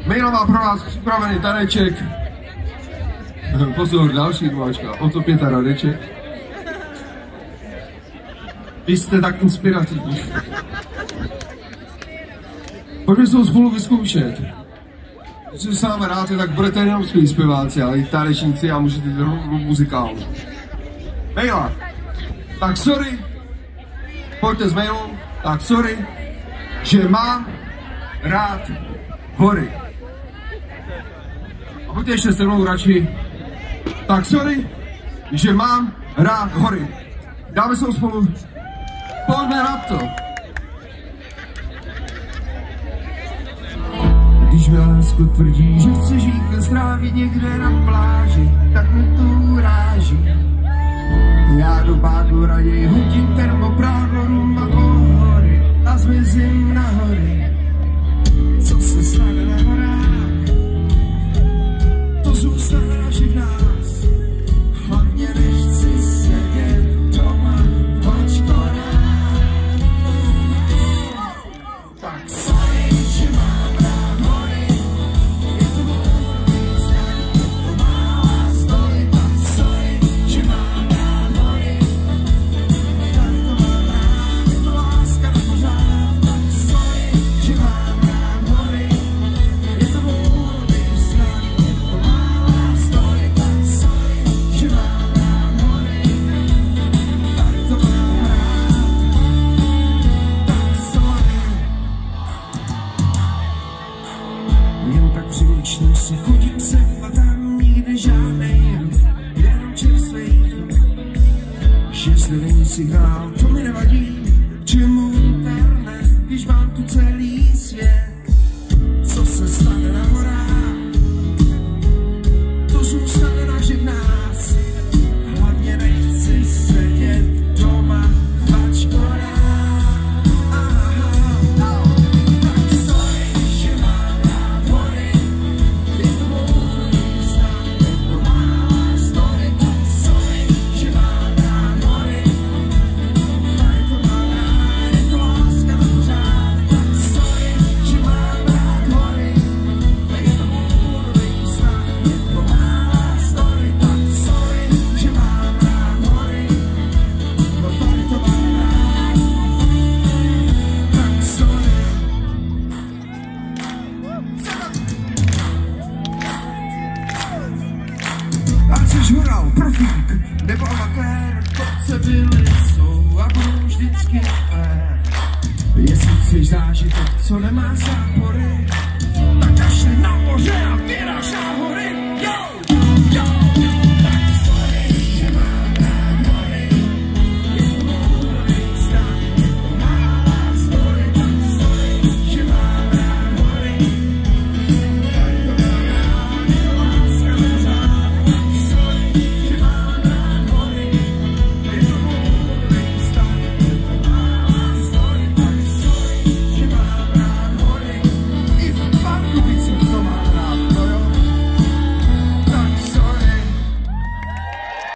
Mejla má pro vás připravený taneček. Pozor, další dvočka. O to 5 Radeček. Vy jste tak inspirativní. Pojďme se ho spolu vyzkoušet. Když se s námi hráte, tak budete jenom skvělí zpěváci, ale i tanečníci a můžete jít rovnou muzikálu. Mejla. Tak sorry. Pojďte s Mejlou. Tak sorry, že mám rád hory. A pojďte ještě se mnou radši. Tak sorry, že mám rád hory. Dáme se spolu. Pojďme na to. Když mi lásko tvrdí, že chceš víkend strávit někde na pláži, tak mi to uráží. Já do bádlu raději hodím termoprádlo, rum a pohory a zmizím na hory. Co se stane na horách, to zůstane na všech nás. Hlavně nechci sedět doma v očkorách. Tak sorry, že mám rád hory, je to můj sen, to má stojí. Tak sorry, že mám rád hory, tady to mám rád, je to láska na pořád. Tak sorry, že mám rád hory, je to můj sen, to má stojí. Tak sorry, že mám rád hory, tady to mám rád. Tak sorry. Jen tak přivličnu se, chodím sem a tam, nikde žádnej ruch, jenom čerstvej vzduch. Jestli není signál, to mi nevadí, čemu internet, když mám tu celý svět. Co se stane na horách, to zůstane na všech nás. Hlavně nechci sedět doma v ačkorách. Tak sorry, že mám rád hory, je to můj sen, to má story. Tak sorry, že mám rád hory, tady to mám rád, je to láska na pořád. Tak sorry, že mám rád hory, je to můj sen, to má story. Tak sorry, že mám rád hory, no tady to mám rád. Tak sorry. Ať seš horal, profík, nebo amatér, kopce byly, jsou a budou vždycky fér. Jestli chceš zážitek, co nemá zápory,